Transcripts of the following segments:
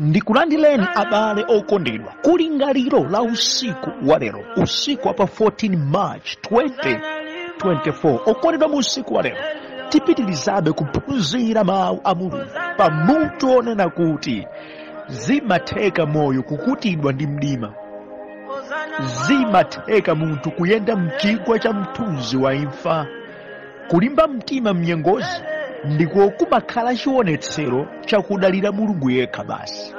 Ndikulandileni abale okondedwa kulingaliro la usiku wa lero, usiku wa pa 14 March 2024. Okondedwa mu usiku wa lero tipitilizabe kuphunzira mawu a Mulungu pamutu onena kuti zimatheka moyo kukutidwa ndi mdima, zimatheka munthu kuyenda mchigwa cha mthunzi wa imfa. Kulimba mtima mnyengozi ndiko kumakhala chionetsero chakudalira Mulungu yekha basi.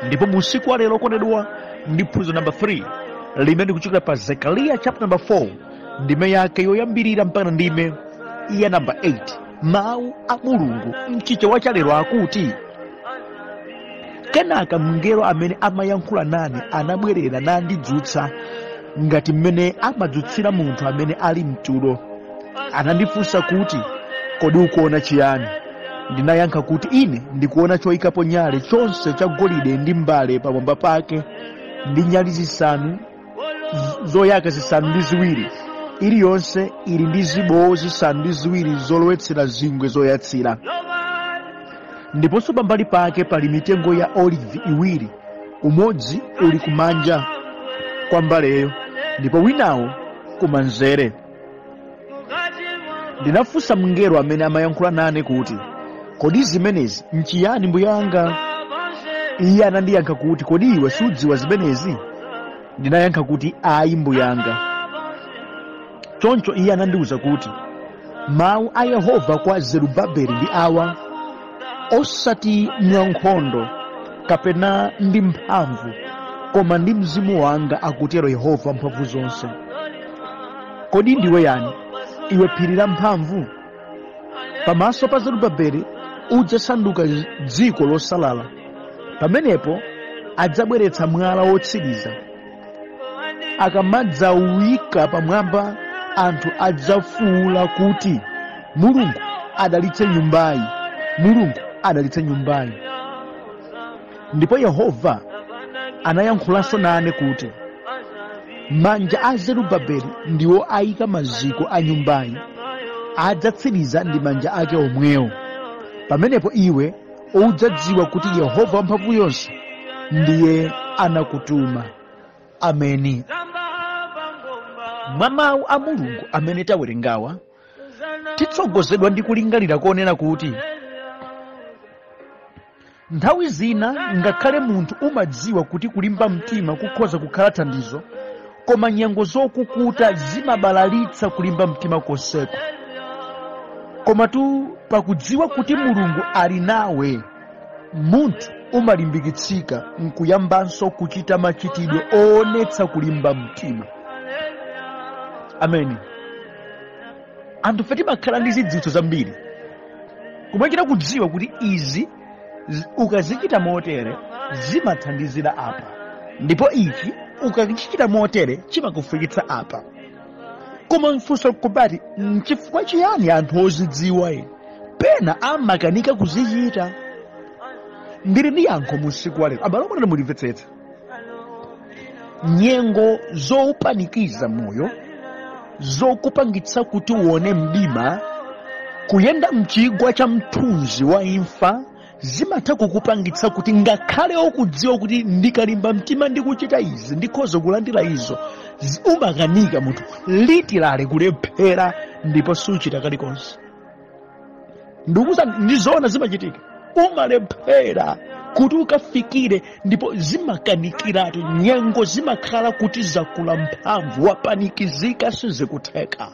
Ndipo mu usiku wa lero okondedwa ndi phunziro namba 3 limene likuchokera pa Zekariya chapter number 4 ndime yake yoyambirira mpaka ndime ya namba 8. Mawu a Mulungu mchichewa cha lero akuti, kenaka mngelo amene amayankhula nane anabwerera nandidzutsa ngati mmene amadzutsira munthu amene ali mtulo. Anandifunsa kuti, kodi ukuona chiyani? Ndinayankha kuti ine ndikuona choyikapo nyale chonse cha golide ndi mbale pamwamba pake ndi nyali zisanu zoyaka zisanu ndi ziwiri, iliyonse ili ndi zibowo zisanu ndi ziwiri zolowetsera zingwe zoyatsira. Ndiponso pambali pake pali mitengo ya olivi iwiri, umodzi uli kumanja kwa mbaleyo ndipo winawo kumanzere. Ndinafunsa mngelo amene amayankhula nane kuti, kodi zimenezi nchiyani mbuye wanga? Iye anandiyankha kuti, kodi iwe sudziwa zimenezi? Ndinayankha kuti ayi mbuye wanga. Choncho iye anandiwuza kuti, mawu a Yehova kwa Zerubabeli ndi awa, osati mwankhondo kapena ndi mphamvu, koma ndi mzimu wanga, akutero Yehova mphamvu zonse. Kodi ndiwe yani, iwe phiri la mphamvu? Pamaso pa Zerubabeli udzasanduka dziko losalala. Pamenepo adzabweretsa mwala wotsiriza. Akamadzawika pamwamba, anthu adzafuwula kuti, Mulungu adalitse nyumbayi, Mulungu adalitse nyumbayi. Ndipo Yehova anayankhulanso nane kuti, manja a Zerubabeli ndiwo ayika maziko a nyumbayi, adzatsiriza ndi manja ake omwewo. Pamenepo iwe udzadziwa kuti Yehova wamphamvu yonse ndiye anakutuma. Ameni. Mwa mawu a Mulungu amene tawerengawa titsogozedwa ndi kulingalira konena kuti nthawi zina ngakhale munthu umadziwa kuti kulimba mtima kukhoza kukhala thandizo, koma nyengo zokukuta zimabalalitsa kulimba mtima konseko. Koma tu pakudziwa kuti Mulungu ali nawe, munthu umalimbikitsika nkuyambanso kuchita machitidwe oonetsa kulimba mtima. Ameni. Anthu feti makhala ndi zidziwitso zambiri, kumakita kudziwa kuti izi ukazichita motere zimathandizira apa, ndipo ichi ukachichita motere chimakufikitsa apa. Koma mfunso kubati, nchifukwa chiyani anthu ozidziwa pena amakanika kuzichita? Ndili ndi yankho mu usiku wa lero. Abale okondedwa mulimvetsetsa. Nyengo zoupanikiza moyo, zokupangitsa kuti uone mdima, kuyenda mchigwa cha mthunzi wa imfa, zimatha kukupangitsa kuti ngakhale okudziwa kuti ndikalimba mtima ndikuchita izi ndikhoza kulandira izo, umakanika munthu litilale kulephera ndipo suchita kalikonse. Ndikuza ndizoona zimachitika, umalephera kuti ukafikire, ndipo zimakanikiratu. Nyengo zimakhala kuti zakula mphamvu, wapanikizika sizikutheka.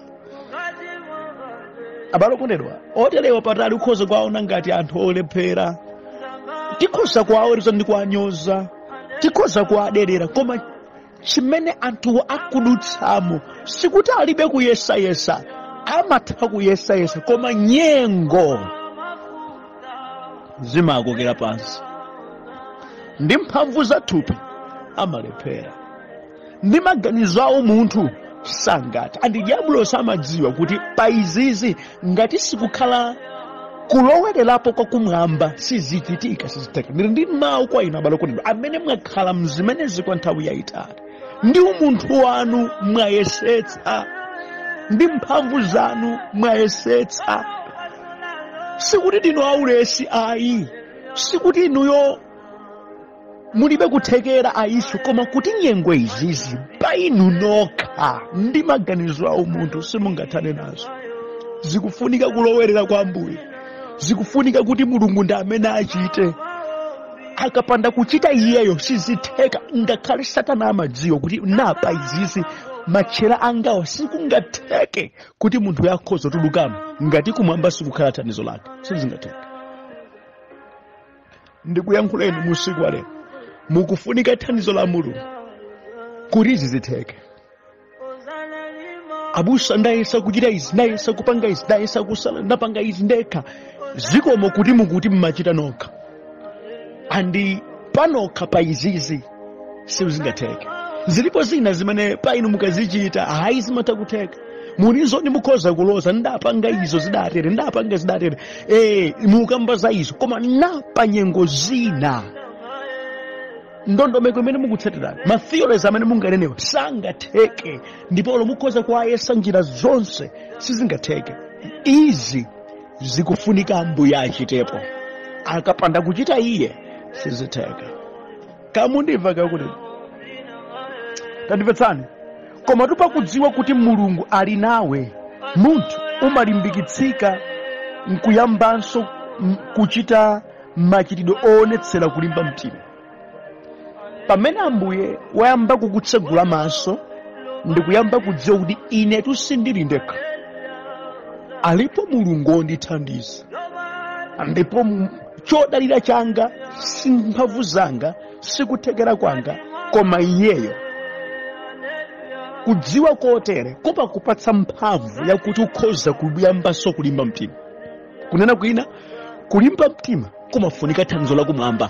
Abale okondedwa, otelewa patali ukhoza kwaona ngati anthu olephera, tikhoza kwaweruza ndi kuwanyoza, tikhoza kuwaderera, koma chimene anthu akudutsamo sikuti alibe kuyesayesa, amatha kuyesayesa, koma nyengo zimakokera pansi. Ndi mphamvu za thupi amalephera, ndi maganizo awo munthu sangati. Andi diablo samadziwa kuti pa izizi ngati sikukhala kulowererapo kwa kumwamba sizichitika, sizitheka. Ndili ndi mawu kwa inu abale okondedwa amene mwakhala mzimenezi kwa nthawi yayitali. Ndi umunthu wanu mwayesetsa, ndi mphamvu zanu mwayesetsa. Sikuti ndinu aulesi ayi, sikuti inuyo mulibe kuthekera ayiso, koma kuti nyengo izizi pa inu nokha ndi maganizo a umunthu simungathane nazo. Zikufunika kulowerera kwa Ambuye, zikufunika kuti Mulungu ndi amene achite. Akapanda kuchita iyeyo sizitheka, ngakhale Satana amadziwa kuti napa izizi matchera angawa sikungatheke kuti munthu yakhoza tulukamo ngati kumwamba sikukhala thandizo lake, sizingatheka. Ndikuyankhuleni musiku wa lero, mukufunika thandizo la Mulungu kuti zizitheke. Abusa ndayesa kuchita izi, ndayesa kupanga izi, ndayesa kusala, ndapanga izi ndekha. Zikomo kuti mukuti mmachita nokha, andi panokha pa izizi sizingatheke. Zilipo zina zimene pa inu mukazichita hayi zimatheka. Munizoni mukhoza kuloza, ndapanga izo zidatere, ndapanga zidatere, mukamba za izo, koma napa nyengo zina ndondomeko imene mukutsatira, matheories amene munganenewa sangatheke, ndipo mukhoza kuwayesa njira zonse sizingatheke. Izi zikufunika Ambuye achitepo. Akapanda kuchita iye sizitheka. Kamundimva kakuti tandipetsani, koma tupa kudziwa kuti Mulungu ali nawe, munthu umalimbikitsika nkuyambanso kuchita machitidwe oonetsera kulimba mtima. Pamene Ambuye wayamba kukutsegula maso ndi kuyamba kudziwa kuti inetu sindili ndekha, alipo Mulungu ondithandiza, ndipo chodalira changa si mphamvu zanga, sikuthekera kwanga, koma iyeyo. Kudziwa kotere kupa kupatsa mphamvu yakuti ukhoza kuyambanso kulimba mtima. Kunena kwina, kulimba mtima kumafunika thandizo la kumwamba.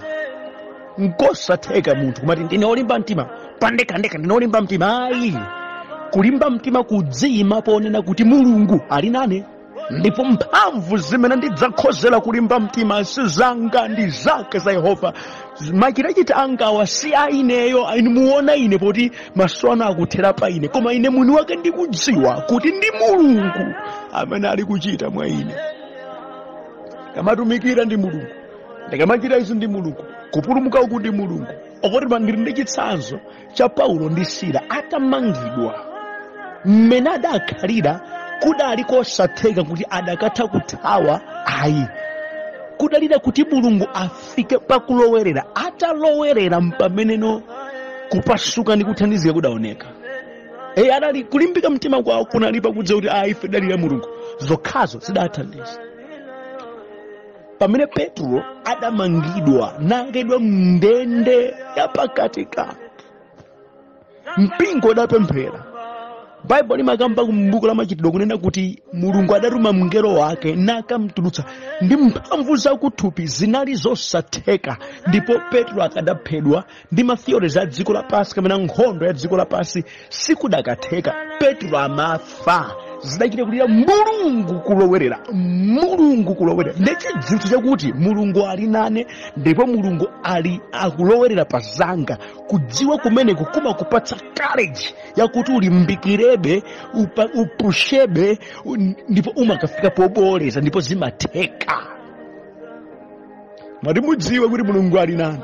Ngosatheka munthu kumati ndine olimba mtima pandekhandekha, ndine olimba mtima. Ayi, kulimba mtima kudziyima ponena kuti Mulungu ali nane, ndipo mphamvu zimene ndidzakhozera kulimba mtima sizanga, ndi zake za Yehova. Machitachita angawa si aineyo, inu muona ine poti maso anu akuthera pa ine, koma ine mwini wake ndikudziwa kuti ndi Mulungu amene ali kuchita mwa ine. Kamatumikira ndi Mulungu, ndikamachita izi ndi Mulungu, kupulumuka uku ndi Mulungu. Okoti ndili ndi chitsanzo cha Paulo ndi Sila atamangidwa, mmene adakhalira kudali kosatheka kuti adakatha kuthawa. Ayi, kudalira kuti Mulungu afike pakulowerera, atalowerera mpameneno kupasuka ndi kuthandizika kudaoneka. Adali kulimbika mtima kwawo kunali pakudziwa kuti ife dalira Mulungu, zokhazo zidathandiza. Pamene Petro adamangidwa nangedwa mndende ya pakatikati, mpingo udapemphera. Bible limakamba kumbuku la machitidwe kunena kuti Mulungu adatuma mngelo wake nakamtulutsa ndi mphamvu zakuthupi zinali zosatheka, ndipo Petro akadaphedwa ndi matheories a dziko lapansi kapena nkhondo ya dziko lapansi sikudakatheka. Petro amafa. Zidachita kulira Mulungu kulowerera, Mulungu kulowerera. Ndichidziwitso chakuti Mulungu ali nane, ndipo Mulungu ali akulowerera pazanga. Kudziwa kumeneko kumakupatsa courage yakuti ulimbikirebe, upushebe, ndipo umakafika poboleza, ndipo zimatheka. Mati mudziwe kuti Mulungu ali nane,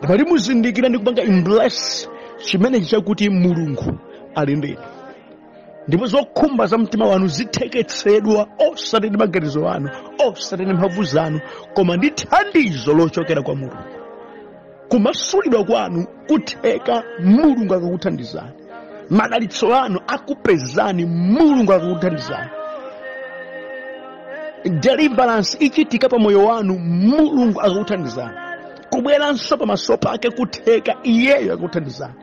mati muzindikira ndi kupanga embrace chimenechi chakuti Mulungu ali ndinu. Ndipo zokhumba za mtima wanu ziteketsedwa osati ndi maganizo anu, osati ndi mphamvu zanu, koma ndi thandizo lochokera kwa Mulungu. Kumasulidwa kwanu kutheka Mulungu akakuthandizani. Madalitso anu akupezani Mulungu akakuthandizani. Deliverance ichitika pa moyo wanu Mulungu akakuthandizani. Kubweranso pamaso pake kutheka iyeyo akakuthandizani.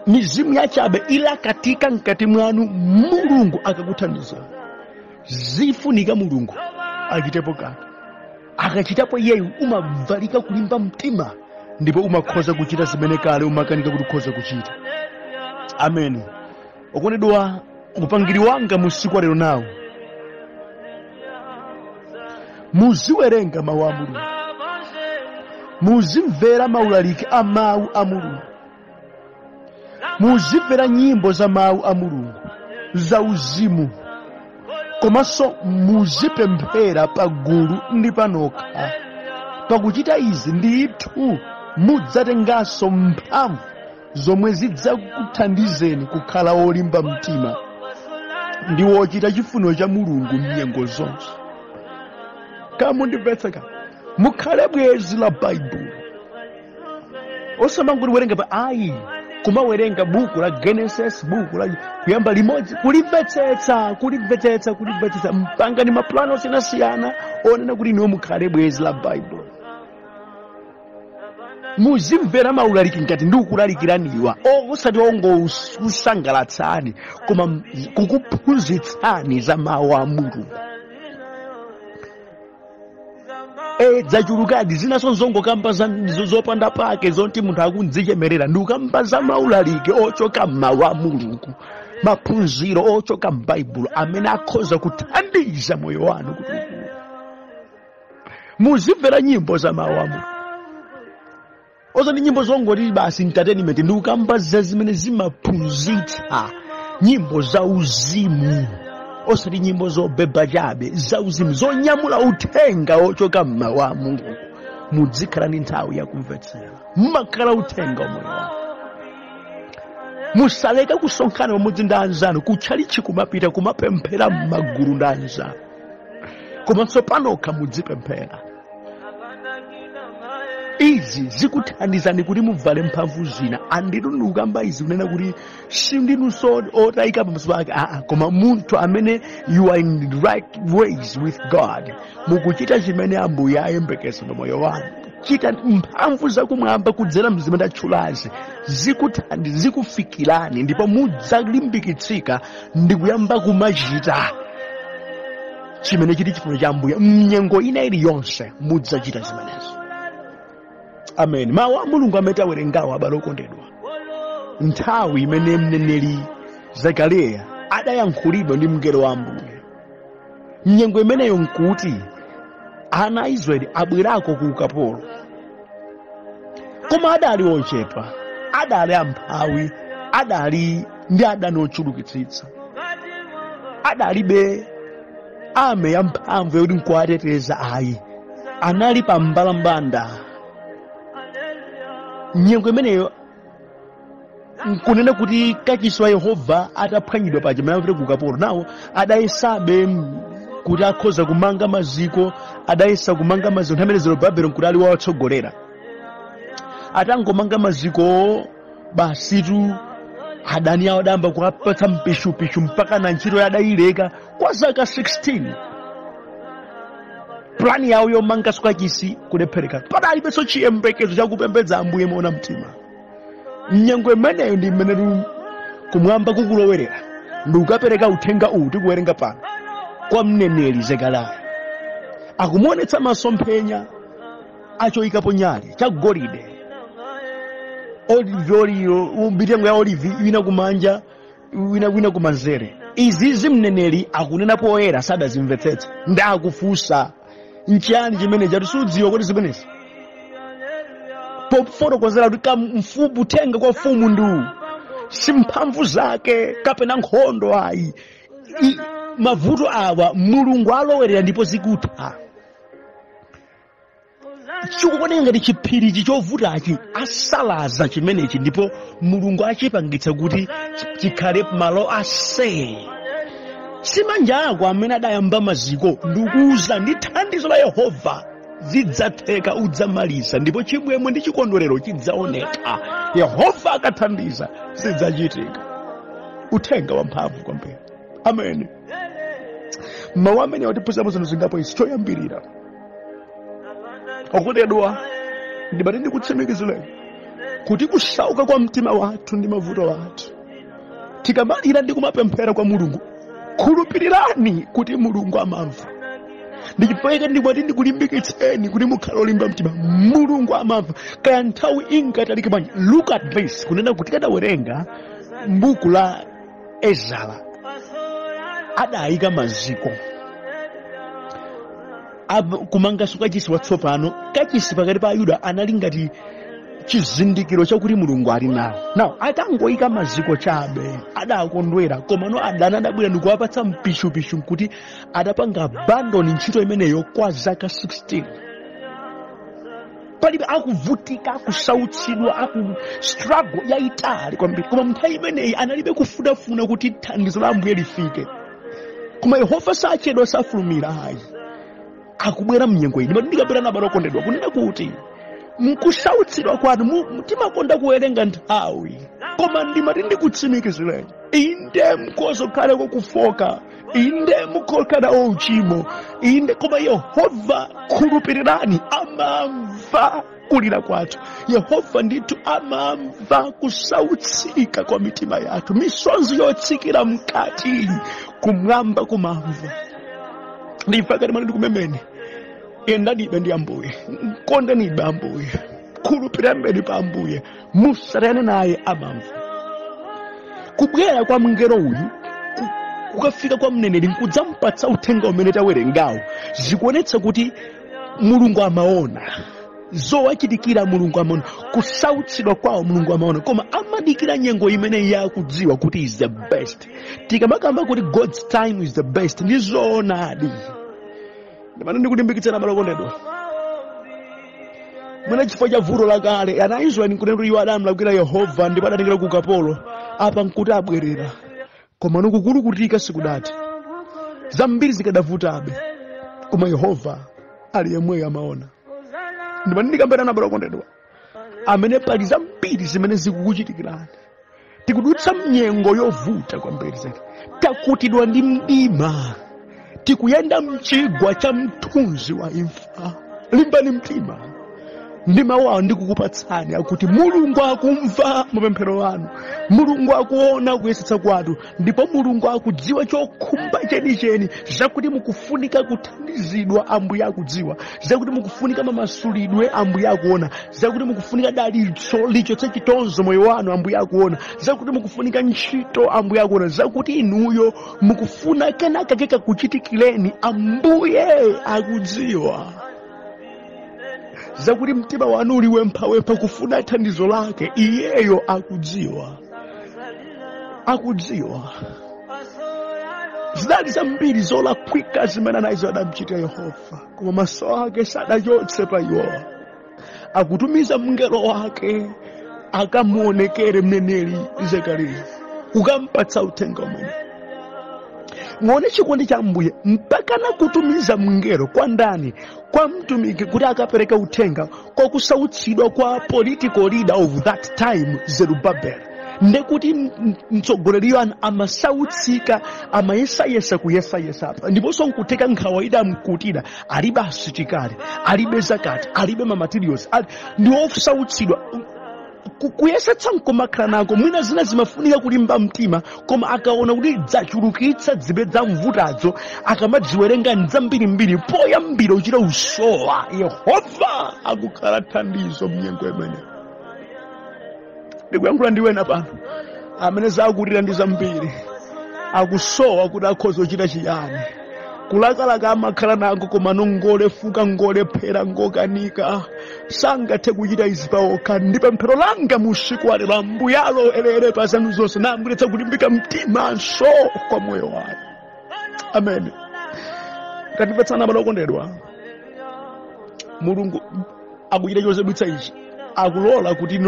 Mizimu yachabe ila katika nkati mwanu Mulungu akakuthandiza. Zifunika Mulungu achitepo kaka. Akachitapo yeyu umavalika kulimba mtima, ndipo umakhoza kuchita zimene kale umakanika kuti ukhoza kuchita. Amen. Okondedwa upangiri wanga musiku lero nawo, muziwerenga mawu a Mulungu, muzimvera maulaliki a mawu a Mulungu, muzimvera nyimbo za mawu a Mulungu za uzimu, komanso muzipemphera pagulu ndi panokha. pakuchita izi ndithu mudzatenganso mphamvu zomwe zidzakuthandizeni kukhala olimba mtima ndi wochita chifuniro cha Mulungu m'nyengo zonse. Kamundimvetseka, mukhale bwenzi la Baibulo. Osamangoti werenga pa ayi kumawerenga buku la Genesis, buku la kuyamba limodzi, kulimvetsetsa mpanga ni maplano osiyanasiyana onena kuti niwo mukhale bwenzi la Baibulo. Muzimvera maulaliki ngati ndi ukulalikiraniwa osati ongosangalatsani koma kukuphunzitsani za mawu a Mulungu. Zachulukadi zinaso zongokamba zopanda pake zonti munthu akunzichemerera ndi ukamba za maulaliki ochoka m'mawu a Mulungu, maphunziro ochoka m'Baibulo amene akhoza kuthandiza moyo wanu kuti muzimvera nyimbo za mawu a Mulungu. Osati nyimbo zongoti basi entertainment ndi ukamba zimene zimaphunzitsa, nyimbo za uzimu, osati nyimbo zobeba chabe, za uzimu zonyamula uthenga ochoka m'mawu a Mulungu. Muzikhala ndi nthawi yakumvetsera, mumakhala uthenga moyo wanu. Musaleka kusonkhana pamodzi ndi anzanu, kutchalichi kumapita kumapemphera m'magulu ndi anzanu, komanso panokha mudzipemphera. Izi zikuthandizani kuti muvale mphamvu zina. Anditu ndikukamba izi kunena kuti sindinunso otayika pamaso pake, koma munthu amene you are in the right ways with God, mukuchita chimene Ambuye ayembekeza moyo wanu. Chita mphamvu zakumwamba kudzera mzimu ndatchulazi zikufikirani, ndipo mudzalimbikitsika ndi kuyamba kumachita chimene chiti chifuniro cha Ambuye mnyengo ina iliyonse. Mudzachita zimenezo. Amen. Mawu a Mulungu amene tawerengawo abale okondedwa, nthawi imene mneneri Zekariya adayankhulidwa ndi mngelo wa Ambuye, mnyengo imeneyo nkuti ana a Israeli abwerako ku ukapolo, koma adali ochepa, adali amphawi, adali ndi adani ochulukitsitsa, adalibe ame ya mphamvu yoti nkuwateteza ayi, anali pa mbalambanda. Nyengo imeneyo nkunena kuti kachisi wa Yehova ataphwanyidwa paja mayamvire ku ukapolo, nawo adayesabe kuti akhoza kumanga maziko, adayesa kumanga maziko nthamene Zerubabeli nkuti ali wawatsogolera. Atangomanga maziko basitu adani awo adamba kuwapatsa mpishupishu mpaka na ntchito yadayileka kwa zaka 16. Plani yawo yomanga kachisi kulephereka, padalibenso chiyembekezo chakupembedza Ambuye moona mtima. Nyengo imeneyo ndi imene kumwamba kukulowerera ndi ukapereka uthenga uwu tikuwerenga pano kwa mneneri Zekariya. Akumuonetsa masomphenya achoyikapo nyale cha golide, mitengo ya olivi wina kumanja wina kumanzere. Izi mneneri akunena poyera sadazimvetsetsa, ndakufunsa nchiyani chimene chatusudziwa kuti zimenezi pofotokozera kuti mfumu tenga kwa mfumu ndu si mphamvu zake kapena nkhondo ayi. Mavuto awa Mulungu alowerera ndipo zikutha. Chikukoneka ngati chiphirichi chovutachi asalaza chimenechi, ndipo Mulungu achipangitsa kuti chikhale malo ase. Si manja ako amene adayamba maziko, ndikuuza ndi thandizo la Yehova zidzatheka, udzamaliza, ndipo chimwemwe ndi chikondwerero chidzaoneka. Yehova akathandiza zidzachitika. Uthenga wamphamvu kwambiri. Amen. Mawu amene watiphunzitsa zinthu zingapo izi choyambirira okondedwa ndibati ndikutsimikizireni kuti kusauka kwa mtima wathu ndi mavuto wathu tikamalira ndi kumapemphera kwa Mulungu, khulupirirani kuti Mulungu amamva. Ndichifukwa ndibati ndikulimbikitseni kuti mukhale olimba mtima. Mulungu amamva kaya nthawi ingatalike bwanji. Look at this, kunena kuti kadawerenga m'buku la Ezara adayika maziko kumanganso kachisi watsopano. Kachisi pakati pa Ayuda anali ngati chizindikiro chakuti Mulungu ali nawo. Nawo atangoyika maziko chabe adakondwera, komano adani adabwera ndikuwapatsa mpishupishu kuti adapanga abandoni ntchito imeneyo kwa zaka 16. palibe akuvutika, akusautsidwa, struggle yaitali kwambiri. Koma nthawi imeneyi analibe kufunafuna kuti thandizo la Ambuye lifike. Koma Yehova sachedwa, safulumira hayi. Akubwera mnyengo ino. Ndikapita na balo kondedwa kunena kuti mkusautsidwa kwanu timakonda kuwerenga nthawi. Koma ndimati ndikutsimikizireni, inde mkozokhala kufoka, inde mukokhala ochimo, inde koma Yehova khulupirirani amamva kulira kwathu. Yehova ndithu amamva kusautsika kwa mitima yathu, misonzi yotsikira mkati kumwamba kumamva. Ndifakati mwana ndikumemene, endanibe ndi Ambuye, kondanibe Ambuye, khulupirani pa Ambuye, musarane naye amamva. Kubwera kwa mngelo uyu kukafika kwa mneneri nkudzampatsa uthenga umene tawerengawo, zikuonetsa kuti Mulungu amaona zowachitikira. Mulungu amaona kusautsidwa kwawo, Mulungu amaona, koma amadikira nyengo imene yakudziwa kuti is the best. Tikamakamba kuti God's time is the best, ndi zoonadi. Ndimana ndikulimbikitsana malokondedwa. Mwina chifukwa cha vuto lakale ana Israeli nkunena iwo adamlakwira Yehova ndipo adatenga ku ukapolo, apa nkuti abwerera. Koma nukukulukutika sikudati, zambiri zikadavutabe, koma Yehova ali yemwe amaona. Ndimana ndikambera na malokondedwa amene pali zambiri zimene zikukuchitikirani. Tikudutsa mnyengo yovuta kwambiri zake, takutidwa ndi mdima, tikuyenda mchigwa cha mthunzi wa imfa. Limbani mtima. Ndima wawo ndikukupatsani akuti Mulungu akumva mapemphero anu, Mulungu akuona kuyesetsa kwanu, ndipo Mulungu akudziwa chokhumba chenicheni zakuti mukufunika kuthandizidwa. Ambuye akudziwa zakuti mukufunika mamasulidwe. Ambuye akuona zakuti mukufunika dalitso lichotse chitonzo moyo wanu. Ambuye akuona zakuti mukufunika ntchito. Ambuye akuona zakuti inuyo mukufuna kenaka keka kuchitikireni. Ambuye akudziwa zakuti mtima wanu uli wempha kufuna thandizo lake. Iyeyo akudziwa, akudziwa. Zidali zambiri zolakwika zimene nazo adamchitira Yehova, koma maso ake sadachotse pa iwowa. Akutumiza mngelo wake akamuonekere mneneri Zekariya, ukampatsa uthenga umene. Muone chikondi cha Ambuye mpaka na kutumiza mngelo kwa ndani, kwa mtumiki kuti akapereka uthenga kwa kusautsidwa kwa political leader of that time Zerubbabel. Ndekuti mtsogoleriyo amasautsika, amayesayesa kuyesayesa apa. Ndiponso nkuteka nkhawaida mkutira, alibe asitikali, alibe zakati, alibe mamaterials, ndi osautsidwa. Kuyesetsa nkomakhala nako mwina zina zimafunika kulimba mtima, koma akaona kuti dzachulukitsa dzibe za mvutazo, akamadziwerenga nzambirimbiri poyambira uchita usowa. Yehova akukhala thandizo mnyengo imene. Ndikuyankhula ndiwena pano amene zakulira ndi zambiri, akusowa kuti akhoza kuchita chiyani. Kulakalaka amakhala nako, koma ngolefuka, ngolephera, ngokanika, sangathe kuchita izi paokha. Ndi pemphero langa musiku wa lero, Ambuye alowerere pa zanu zonse, nambwiretsa kulimbika mtimanso kwa moyo wake. Amen. Katipatsana malokondedwa, Mulungu akuchita chozedwitsa ichi, akulola kuti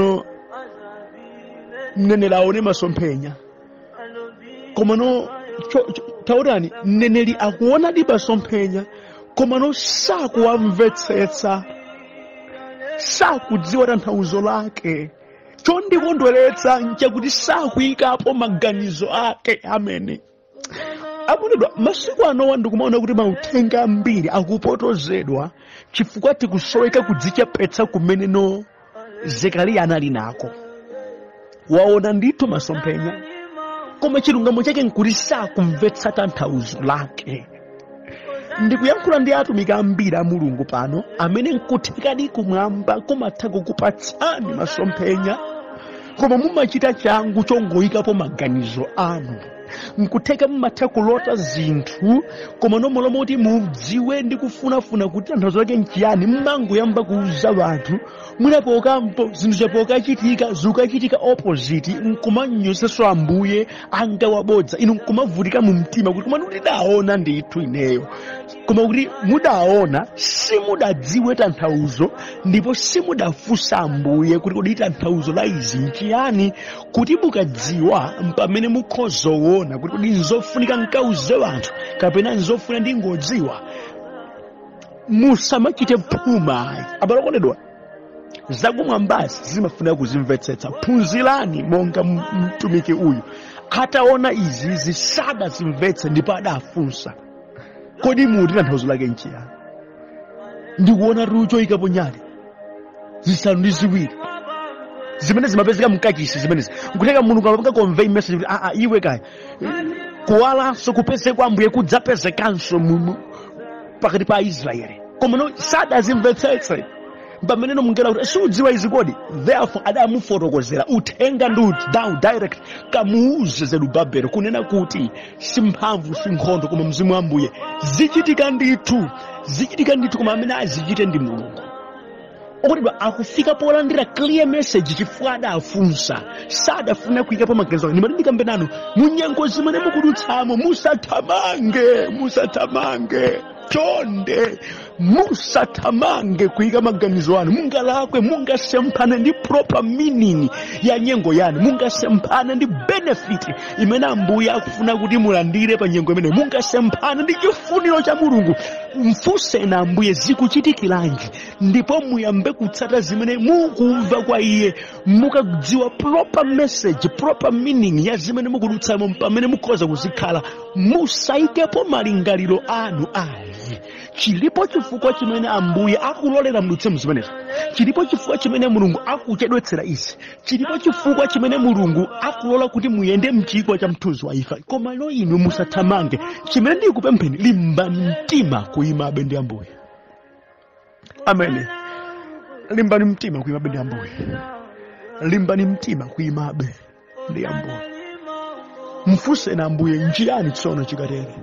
mneneri aone masomphenya. Koma taurani mneneri akuona di masomphenya, koma sakuwamvetsetsa, sakudziwa tanthauzo lake. Chondikondweretsa nchakuti sakuyikapo maganizo ake. Amene. Amunidwa masiku anowa ndikumaona kuti mauthenga ambiri akupotozedwa chifukwa tikusoweka kudzichepetsa kumene Zekariya anali nako. Waona ndithu masomphenya, koma chilungamo chake nkuti sakumvetsa tanthauzo lake. Ndikuyankhula ndi atumiki ambiri a Mulungu pano amene nkuthekadi kumwamba kumatha kukupatsani masomphenya, koma mumachita changu chongoyikapo maganizo anu. Nkutheka mumatha kulota zinthu, koma nomolomo kuti mudziwe ndi kufunafuna kuti tanthauzo lake nchiyani, mmangoyamba kuuza anthu. Mwinapo kampo zinthu chapokachitika zikuchitika opposite, nkumanyoseso Ambuye angawabodza. Inu nkumavutika mu mtima kuti koma ndidaona ndithu ineyo. koma kuti mudaona simudadziwe tanthauzo ndipo simudafunsa Ambuye kuti kodi tanthauzo la izi nchiyani, kuti mukadziwa pamene mukhozoona kuti kodi nzofunika nkauze wanthu kapena nzofuna ndingodziwa. Musamachite phuma abalokondedwa. Zakumwambazi zimafunika kuzimvetsetsa. Phunzirani monga mtumiki uyu ataona izi sadazimvetse ndipo adafunsa kodi muti tanthauzo lake nchiyani. Ndikuona rucho ikapo nyali zisanu ndi ziwiri zimene zimapezeka mkachisi zimenezi nkuteka munthu kapanga convey message kuti iwe kaya kuwalanso kupezeka Ambuye kudzapezekanso pakati pa Israeli, koma no sadazimvetsetse. Pamene mungera kuti sudziwa izi kodi, therefore adamufotokozera uthenga ndi down direct kamuuze Zerubabeli kunena kuti simphamvu sinkhondo koma mzimu wa Ambuye zichitika ndithu koma amene azichite ndi Mulungu. Okondedwa akufika polandira clear message chifukwa adafunsa, sadafuna kuyika pa maganizo. Nimati ndikambe nanu munyengo zimene mukudutsamo musathamange chonde, musathamange kuyika maganizo anu. Mungalakwe mungasemphane ndi proper meaning ya nyengo yanu, mungasemphane ndi benefit imene Ambuye akufuna kuti mulandire pa nyengo imene, mungasemphane ndi chifuniro cha Mulungu. Mfunse na Ambuye zikuchitikiranji ndipo muyambe kutsata zimene mukumva kwa Iye, mukadziwa proper message, proper meaning ya zimene mukudutsamo pamene mukhoza kuzikhala. Musaikepo malingaliro anu ayi. Chilipo chifukwa chimene Ambuye akulolera mudutse mzimenezo, chilipo chifukwa chimene Mulungu akuchedwetsera izi, chilipo chifukwa chimene Mulungu akulola kuti muyende mchigwa cha mthunzi wa imfa. Koma ino inu musathamange. Chimene ndikupempheni, limbani mtima kuyimabe ndi Ambuye. Amen. Limbani mtima kuyimabe ndi Ambuye. Limbani mtima kuyimabe ndi Ambuye. Mfunse na Ambuye njiyani tsono chikatere.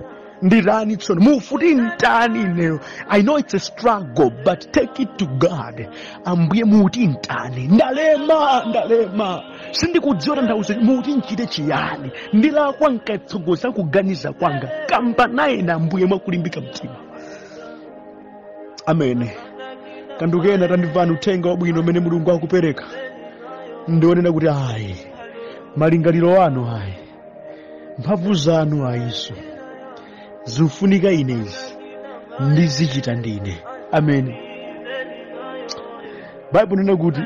Ndirani tsono mufuti ntani lero. I know it's a struggle but take it to God. Ambuye muti ntani. Ndalema sindikudziwa tanthauzo muti nchite chiyani. Ndilakwa nkatsogoza kuganiza kwanga. Kamba naye na Ambuye mwakulimbika mtima. Amen. Kandukena tandivani uthenga wabwino umene Mulungu akupereka. Ndionena kuti malingaliro anu mphamvu zanu ayiso zifunika inezi ndizichita ndine. Amen. Bible nena kuti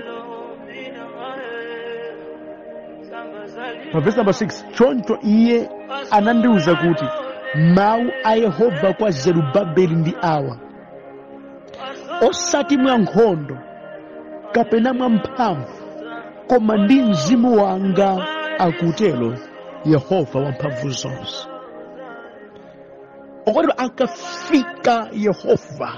verse number 6, choncho Iye anandiuza kuti mawu a Yehova kwa Zerubabeli ndi awa: osati mwa nkhondo kapena mwa mphamvu, koma ndi mzimu wanga, akutero Yehova wamphamvu zonse. Okondedwa akafika Yehova,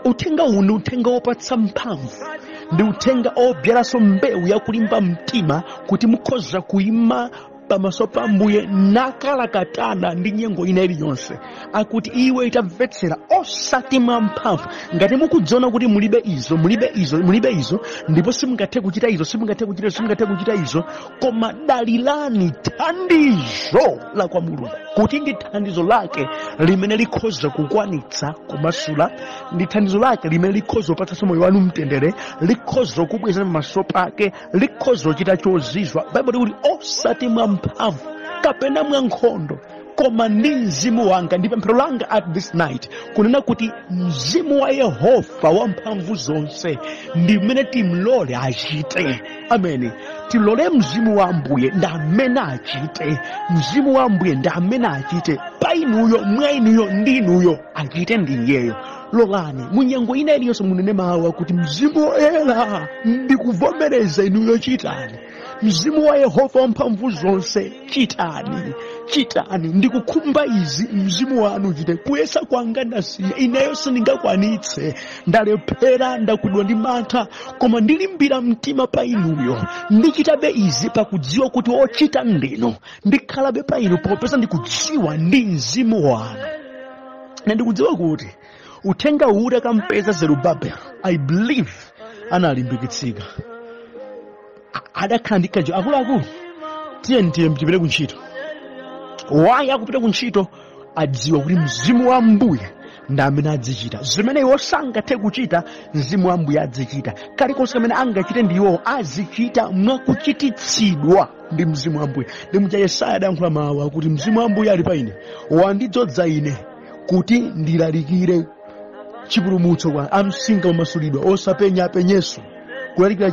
uthenga uno uthenga wopatsa mphamvu, ndi uthenga obyalaso mbewu yakulimba mtima kuti mukhoza kuyima pamaso pa Ambuye nakalakatana ndi nyengo ina iliyonse. Akuti iwe itamvetsera osati mwa mphamvu. Ngati mukudziona kuti mulibe izo ndipo simungathe kuchita izo, koma dalilani thandizo la kwa Mulungu, kuti ndi thandizo lake limene likhoza kukwanitsa kumasula, ndi thandizo lake limene likhoza kupatsa moyo wanu mtendere, likhoza kubweza pamaso pake, likhoza kuchita chozizwa. Bible kuti osati mwa mphamvu kapena mwa nkhondo, koma ndi mzimu wanga. Ndi pemphero langa at this night kunena kuti mzimu wa Yehova wamphamvu zonse ndi mmene timlole achite. Amen. Tilole mzimu wa Ambuye ndi amene achite. Mzimu wa Ambuye ndi amene achite pa inuyo, mwa inuyo, ndi inuyo achite ndi Iyeyo. Lolani munyengo ina iliyonse munene mawu kuti mzimu woyera ndikuvomereza inuyo chitani. Mzimu wa Yehova wamphamvu zonse chitani. Ndikukhumba izi mzimu wanu chite. Kuyesa kwanga ndasiya, ineyo sindingakwanitse, ndalephera, ndakwidwa ndi mantha, koma ndilimbira mtima pa inuyo. Ndichitabe izi pakudziwa kuti ochita ndinu, ndikhalabe pa inu popeza ndikudziwa ndi mzimu wanu. Na ndikudziwa kuti uthenga ule kampeza Zerubabeli, I believe analimbikitsika. Adakhala ndi kajo akuluakulu, tiye mchipite kuntchito. Why akupita kuntchito? adziwa kuti mzimu wa Ambuye ndi amene azichita zimene iwo sangathe kuchita. Mzimu wa Ambuye azichita kalikonse kamene angachite ndi iwo azichita mwakuchititsidwa ndi mzimu wa Ambuye. Ndi muja Yesaya adayankhula mawu akuti mzimu wa Ambuye ali pa ine, wandidzoza ine kuti ndilalikire chipulumutso kwa amsinga omasulidwa, osapenya apenyeso, kulalikira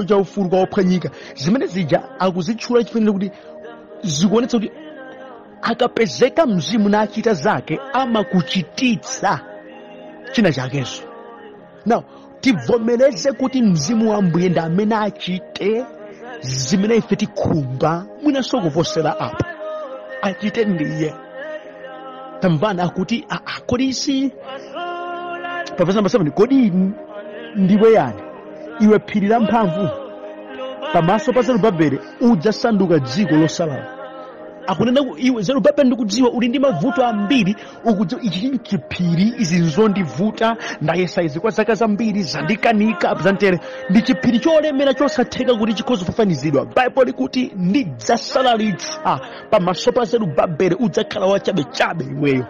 cha ufulu kwa ophwanyika. Zimene zija akuzitchula chifukwa kuti zikuonetsa kuti akapezeka mzimu na achita zake amakuchititsa china chakenso. Now tivomereze kuti mzimu wa Ambuye ndi amene achite zimene ife tikhumba mwinanso kuposera apa, achite ndiye. Tamvana akuti kodi isi Profesa Mbasabani, kodi ndiwe yani iwe phiri la mphamvu pamaso pa Zerubabeli udzasanduka dziko losalala. Akunena iwe Zerubabeli ndikudziwa uli ndi mavuto ambiri, ukudziwa ichi chiphiri izi nzondivuta ndayesa izi kwa zaka zambiri zandikanika zantere, ndi chiphiri cholemera chosatheka kuti chikhoza kufanizidwa. Bible likuti ndidzasalalitsa pamaso pa Zerubabeli, udzakhala wachabechabe iweyo.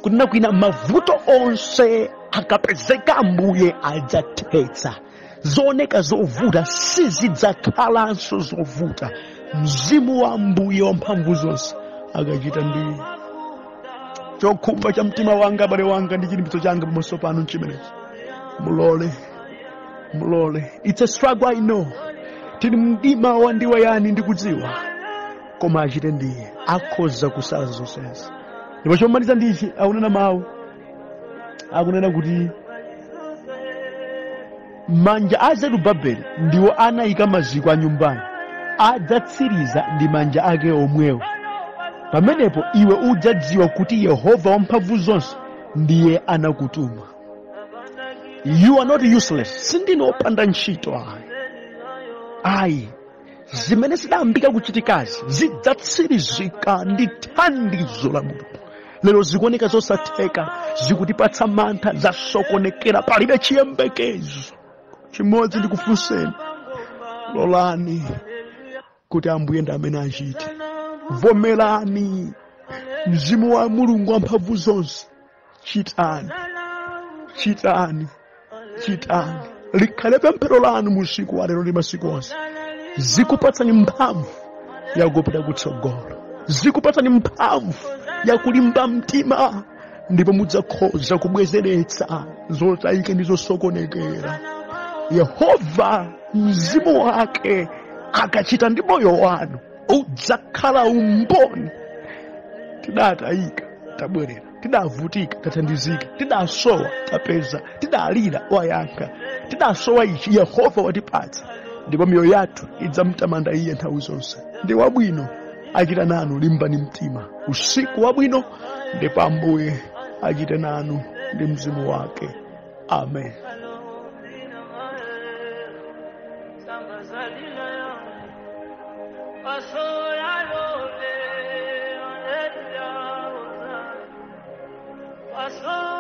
Kunena kwina mavuto onse akapezeka Ambuye adzathetsa. Zooneka zovuta sizidzakhalanso zovuta. Mzimu wa Ambuye wamphamvu zonse akachita ndiye. Chokhumba cha mtima wanga abale wanga ndi chilimbitso changa pamaso pano nchimenechi. Mulole. It's a struggle, I know. Tili mdima wandiwa yani ndikudziwa, koma achite ndiye, akhoza kusala zonsezi. Ndipo chomaliza ndichi akunena mawu akunena kuti manja a Zerubabeli ndiwo anayika maziko a nyumbayo, adzatsiriza ndi manja ake omwewo. Pamenepo iwe udzadziwa kuti Yehova wamphamvu zonse ndiye anakutuma. You are not useless. Sindine opanda ntchito ayi. Zimene zidayambika kuchitikazi zidzatsirizika ndi thandizo la Mulungu. Lero zikuoneka zosatheka, zikutipatsa mantha, zasokonekera, palibe chiyembekezo. Chimodzi ndikufunseni, lolani kuti Ambuye ndi amene achite. Vomerani mzimu wa Mulungu wamphamvu zonse. Chitani. Likhale pemphero lanu musiku wa lero ndi masiku onse. Zikupatsani mphamvu yakupita kutsogolo, zikupatsani mphamvu yakulimba mtima, ndipo mudzakhoza kubwezeretsa zotayika ndi zosokonekera. Yehova mzimu wake akachita ndi moyo wanu udzakhala umboni. Tidatayika tabwerera, tidavutika tathandizika, tidasowa tapeza, tidalira wayankha, tidasowa ichi Yehova watipatsa, ndipo miyoyo yathu idzamtamanda iye nthawi zonse. Ndi wabwino achita nanu, limbani mtima. Usiku wabwino, ndipo Ambuye achite nanu ndi mzimu wake. Amen. I saw